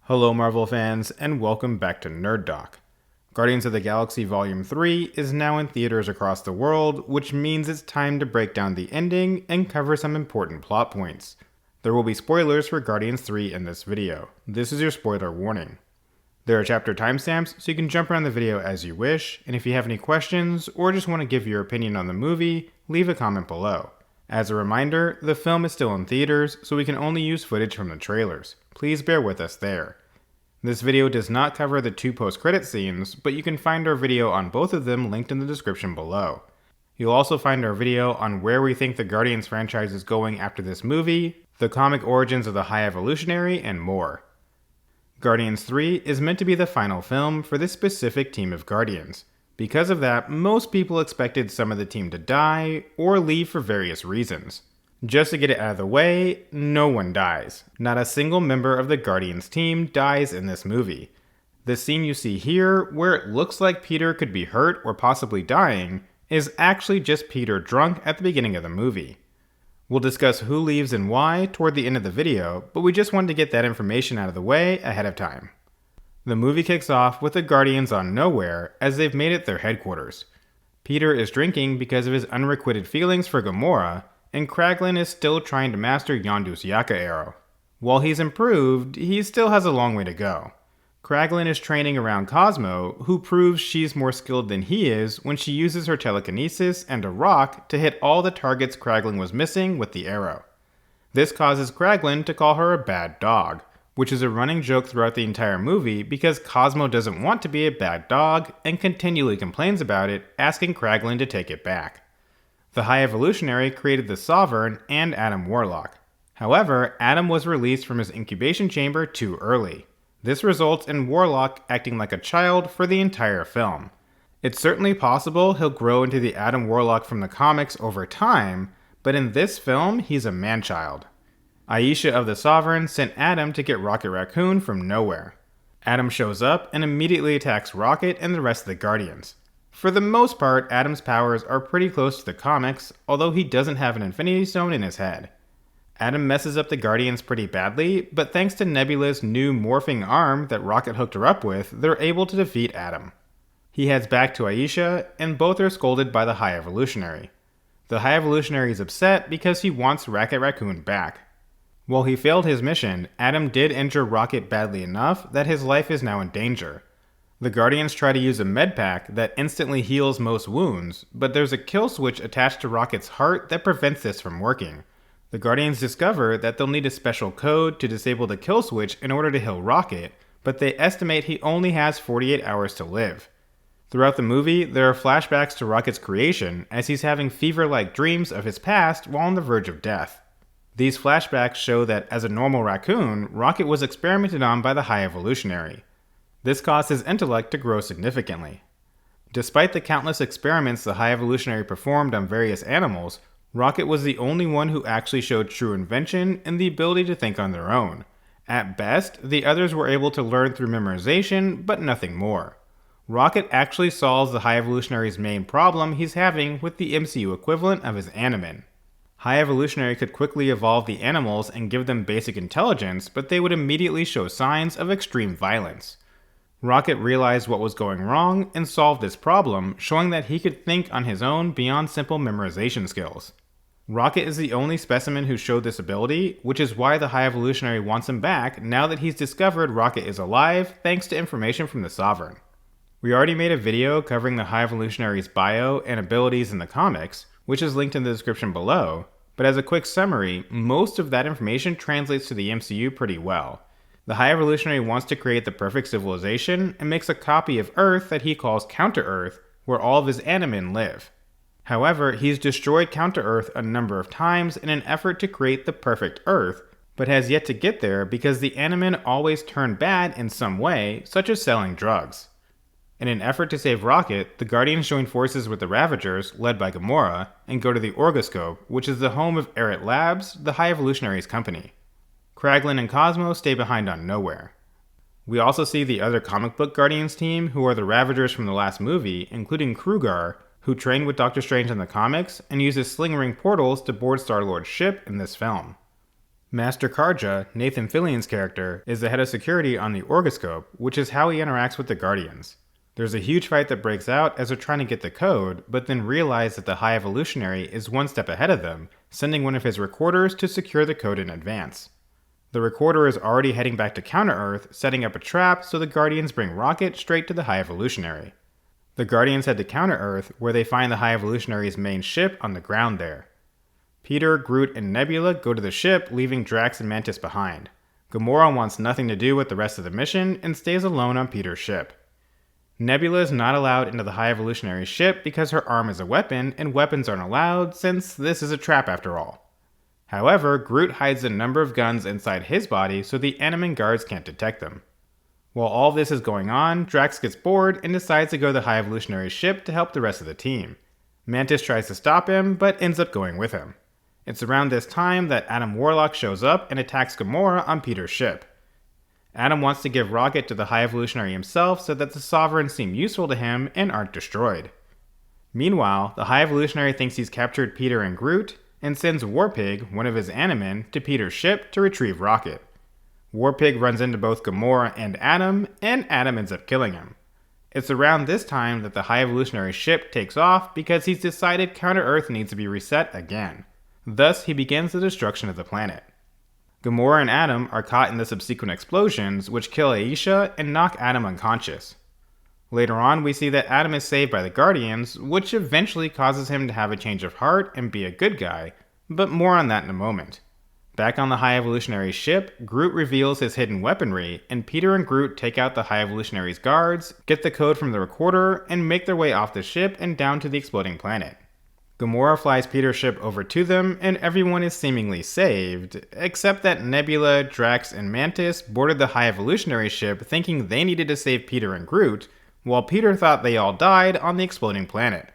Hello Marvel fans, and welcome back to Nerd Doc. Guardians of the Galaxy Volume 3 is now in theaters across the world, which means it's time to break down the ending and cover some important plot points. There will be spoilers for Guardians 3 in this video. This is your spoiler warning. There are chapter timestamps, so you can jump around the video as you wish, and if you have any questions or just want to give your opinion on the movie, leave a comment below. As a reminder, the film is still in theaters, so we can only use footage from the trailers. Please bear with us there. This video does not cover the two post-credit scenes, but you can find our video on both of them linked in the description below. You'll also find our video on where we think the Guardians franchise is going after this movie, the comic origins of the High Evolutionary, and more. Guardians 3 is meant to be the final film for this specific team of Guardians. Because of that, most people expected some of the team to die or leave for various reasons. Just to get it out of the way, no one dies. Not a single member of the Guardians team dies in this movie. The scene you see here, where it looks like Peter could be hurt or possibly dying, is actually just Peter drunk at the beginning of the movie. We'll discuss who leaves and why toward the end of the video, but we just wanted to get that information out of the way ahead of time. The movie kicks off with the Guardians on nowhere as they've made it their headquarters. Peter is drinking because of his unrequited feelings for Gamora, and Kraglin is still trying to master Yondu's Yaka arrow. While he's improved, he still has a long way to go. Kraglin is training around Cosmo, who proves she's more skilled than he is when she uses her telekinesis and a rock to hit all the targets Kraglin was missing with the arrow. This causes Kraglin to call her a bad dog, which is a running joke throughout the entire movie because Cosmo doesn't want to be a bad dog and continually complains about it, asking Kraglin to take it back. The High Evolutionary created the Sovereign and Adam Warlock. However, Adam was released from his incubation chamber too early. This results in Warlock acting like a child for the entire film. It's certainly possible he'll grow into the Adam Warlock from the comics over time, but in this film, he's a man-child. Aisha of the Sovereign sent Adam to get Rocket Raccoon from nowhere. Adam shows up and immediately attacks Rocket and the rest of the Guardians. For the most part, Adam's powers are pretty close to the comics, although he doesn't have an Infinity Stone in his head. Adam messes up the Guardians pretty badly, but thanks to Nebula's new morphing arm that Rocket hooked her up with, they're able to defeat Adam. He heads back to Aisha, and both are scolded by the High Evolutionary. The High Evolutionary is upset because he wants Rocket Raccoon back. While he failed his mission, Adam did injure Rocket badly enough that his life is now in danger. The Guardians try to use a med pack that instantly heals most wounds, but there's a kill switch attached to Rocket's heart that prevents this from working. The Guardians discover that they'll need a special code to disable the kill switch in order to heal Rocket, but they estimate he only has 48 hours to live. Throughout the movie, there are flashbacks to Rocket's creation as he's having fever-like dreams of his past while on the verge of death. These flashbacks show that as a normal raccoon, Rocket was experimented on by the High Evolutionary. This caused his intellect to grow significantly. Despite the countless experiments the High Evolutionary performed on various animals, Rocket was the only one who actually showed true invention and the ability to think on their own. At best, the others were able to learn through memorization, but nothing more. Rocket actually solves the High Evolutionary's main problem he's having with the MCU equivalent of his Animan. High Evolutionary could quickly evolve the animals and give them basic intelligence, but they would immediately show signs of extreme violence. Rocket realized what was going wrong and solved this problem, showing that he could think on his own beyond simple memorization skills. Rocket is the only specimen who showed this ability, which is why the High Evolutionary wants him back now that he's discovered Rocket is alive thanks to information from the Sovereign. We already made a video covering the High Evolutionary's bio and abilities in the comics, which is linked in the description below, but as a quick summary, most of that information translates to the MCU pretty well. The High Evolutionary wants to create the perfect civilization and makes a copy of Earth that he calls Counter-Earth, where all of his Animen live. However, he's destroyed Counter-Earth a number of times in an effort to create the perfect Earth, but has yet to get there because the Animen always turn bad in some way, such as selling drugs. In an effort to save Rocket, the Guardians join forces with the Ravagers, led by Gamora, and go to the Orgoscope, which is the home of Eret Labs, the High Evolutionary's company. Kraglin and Cosmo stay behind on Nowhere. We also see the other comic book Guardians team, who are the Ravagers from the last movie, including Krugar, who trained with Doctor Strange in the comics and uses sling ring portals to board Star-Lord's ship in this film. Master Karja, Nathan Fillion's character, is the head of security on the Orgoscope, which is how he interacts with the Guardians. There's a huge fight that breaks out as they're trying to get the code, but then realize that the High Evolutionary is one step ahead of them, sending one of his recorders to secure the code in advance. The recorder is already heading back to Counter-Earth, setting up a trap so the Guardians bring Rocket straight to the High Evolutionary. The Guardians head to Counter-Earth, where they find the High Evolutionary's main ship on the ground there. Peter, Groot, and Nebula go to the ship, leaving Drax and Mantis behind. Gamora wants nothing to do with the rest of the mission and stays alone on Peter's ship. Nebula is not allowed into the High Evolutionary ship because her arm is a weapon, and weapons aren't allowed since this is a trap after all. However, Groot hides a number of guns inside his body so the Animan guards can't detect them. While all this is going on, Drax gets bored and decides to go to the High Evolutionary ship to help the rest of the team. Mantis tries to stop him, but ends up going with him. It's around this time that Adam Warlock shows up and attacks Gamora on Peter's ship. Adam wants to give Rocket to the High Evolutionary himself so that the Sovereigns seem useful to him and aren't destroyed. Meanwhile, the High Evolutionary thinks he's captured Peter and Groot, and sends Warpig, one of his Animan, to Peter's ship to retrieve Rocket. Warpig runs into both Gamora and Adam ends up killing him. It's around this time that the High Evolutionary ship takes off because he's decided Counter-Earth needs to be reset again. Thus, he begins the destruction of the planet. Gamora and Adam are caught in the subsequent explosions, which kill Aisha and knock Adam unconscious. Later on, we see that Adam is saved by the Guardians, which eventually causes him to have a change of heart and be a good guy, but more on that in a moment. Back on the High Evolutionary ship, Groot reveals his hidden weaponry, and Peter and Groot take out the High Evolutionary's guards, get the code from the recorder, and make their way off the ship and down to the exploding planet. Gamora flies Peter's ship over to them, and everyone is seemingly saved, except that Nebula, Drax, and Mantis boarded the High Evolutionary ship thinking they needed to save Peter and Groot, while Peter thought they all died on the exploding planet.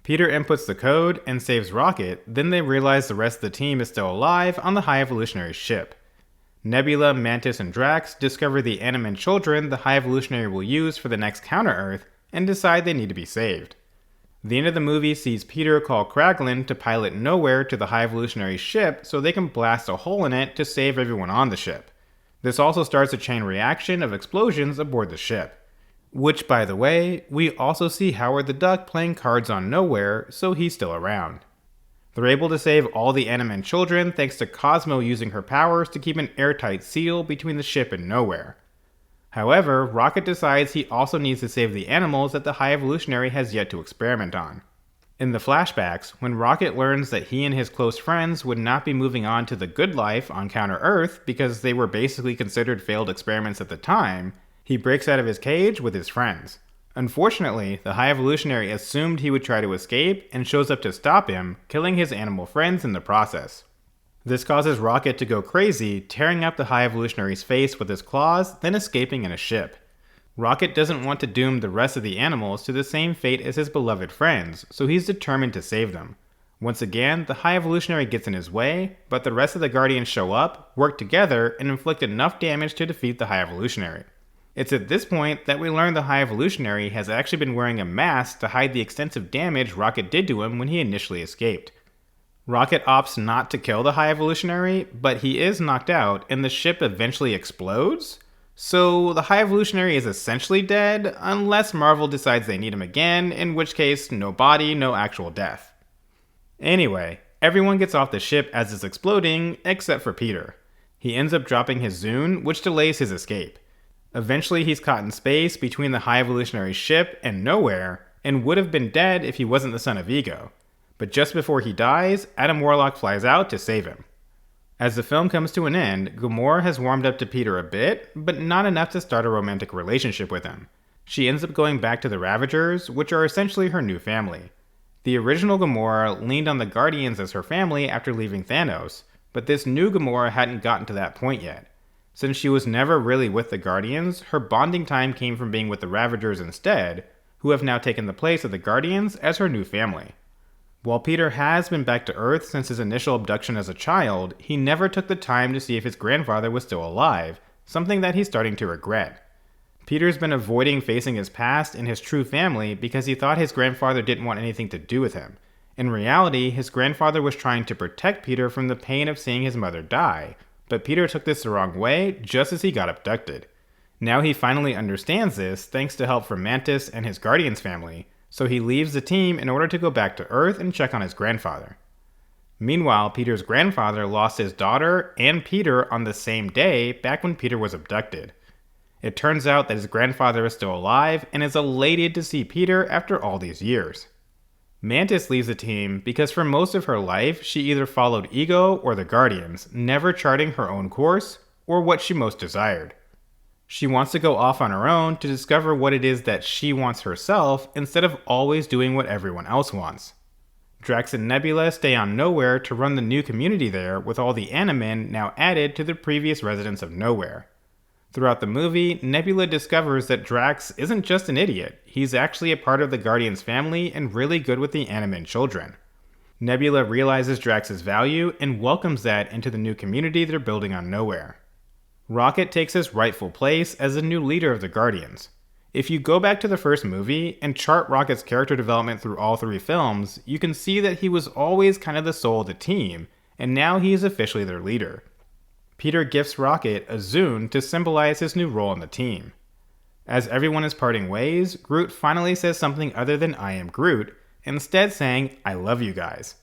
Peter inputs the code and saves Rocket, then they realize the rest of the team is still alive on the High Evolutionary ship. Nebula, Mantis, and Drax discover the Animan children the High Evolutionary will use for the next Counter-Earth, and decide they need to be saved. The end of the movie sees Peter call Kraglin to pilot Nowhere to the High Evolutionary ship so they can blast a hole in it to save everyone on the ship. This also starts a chain reaction of explosions aboard the ship. Which, by the way, we also see Howard the Duck playing cards on Nowhere, so he's still around. They're able to save all the Animan children thanks to Cosmo using her powers to keep an airtight seal between the ship and Nowhere. However, Rocket decides he also needs to save the animals that the High Evolutionary has yet to experiment on. In the flashbacks, when Rocket learns that he and his close friends would not be moving on to the good life on Counter-Earth because they were basically considered failed experiments at the time, he breaks out of his cage with his friends. Unfortunately, the High Evolutionary assumed he would try to escape and shows up to stop him, killing his animal friends in the process. This causes Rocket to go crazy, tearing up the High Evolutionary's face with his claws, then escaping in a ship. Rocket doesn't want to doom the rest of the animals to the same fate as his beloved friends, so he's determined to save them. Once again, the High Evolutionary gets in his way, but the rest of the Guardians show up, work together, and inflict enough damage to defeat the High Evolutionary. It's at this point that we learn the High Evolutionary has actually been wearing a mask to hide the extensive damage Rocket did to him when he initially escaped. Rocket opts not to kill the High Evolutionary, but he is knocked out, and the ship eventually explodes? So the High Evolutionary is essentially dead, unless Marvel decides they need him again, in which case, no body, no actual death. Anyway, everyone gets off the ship as it's exploding, except for Peter. He ends up dropping his Zune, which delays his escape. Eventually he's caught in space between the High Evolutionary ship and Nowhere, and would have been dead if he wasn't the son of Ego. But just before he dies, Adam Warlock flies out to save him. As the film comes to an end, Gamora has warmed up to Peter a bit, but not enough to start a romantic relationship with him. She ends up going back to the Ravagers, which are essentially her new family. The original Gamora leaned on the Guardians as her family after leaving Thanos, but this new Gamora hadn't gotten to that point yet. Since she was never really with the Guardians, her bonding time came from being with the Ravagers instead, who have now taken the place of the Guardians as her new family. While Peter has been back to Earth since his initial abduction as a child, he never took the time to see if his grandfather was still alive, something that he's starting to regret. Peter's been avoiding facing his past and his true family because he thought his grandfather didn't want anything to do with him, In reality, his grandfather was trying to protect Peter from the pain of seeing his mother die, but Peter took this the wrong way just as he got abducted. Now he finally understands this thanks to help from Mantis and his Guardians family, so he leaves the team in order to go back to Earth and check on his grandfather. Meanwhile, Peter's grandfather lost his daughter and Peter on the same day back when Peter was abducted. It turns out that his grandfather is still alive and is elated to see Peter after all these years. Mantis leaves the team because for most of her life, she either followed Ego or the Guardians, never charting her own course or what she most desired. She wants to go off on her own to discover what it is that she wants herself instead of always doing what everyone else wants. Drax and Nebula stay on Nowhere to run the new community there with all the Animen now added to the previous residents of Nowhere. Throughout the movie, Nebula discovers that Drax isn't just an idiot, he's actually a part of the Guardians family and really good with the Animen children. Nebula realizes Drax's value and welcomes that into the new community they're building on Nowhere. Rocket takes his rightful place as the new leader of the Guardians. If you go back to the first movie and chart Rocket's character development through all three films, you can see that he was always kind of the soul of the team, and now he is officially their leader. Peter gifts Rocket a Zune to symbolize his new role in the team. As everyone is parting ways, Groot finally says something other than "I am Groot," instead saying, "I love you guys."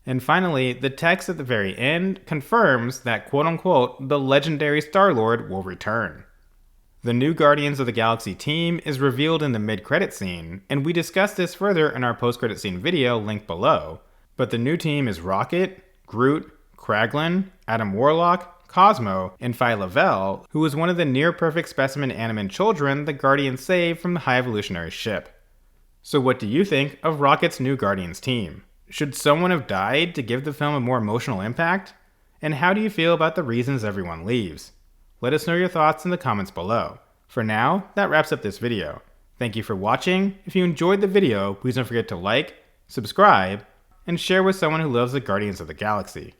And finally, the text at the very end confirms that quote-unquote, the legendary Star-Lord will return. The new Guardians of the Galaxy team is revealed in the mid-credit scene, and we discussed this further in our post-credit scene video linked below, but the new team is Rocket, Groot, Kraglin, Adam Warlock, Cosmo, and Phyla-Vell, who was one of the near-perfect specimen Animen children the Guardians saved from the High Evolutionary ship. So what do you think of Rocket's new Guardians team? Should someone have died to give the film a more emotional impact? And how do you feel about the reasons everyone leaves? Let us know your thoughts in the comments below. For now, that wraps up this video. Thank you for watching. If you enjoyed the video, please don't forget to like, subscribe, and share with someone who loves the Guardians of the Galaxy.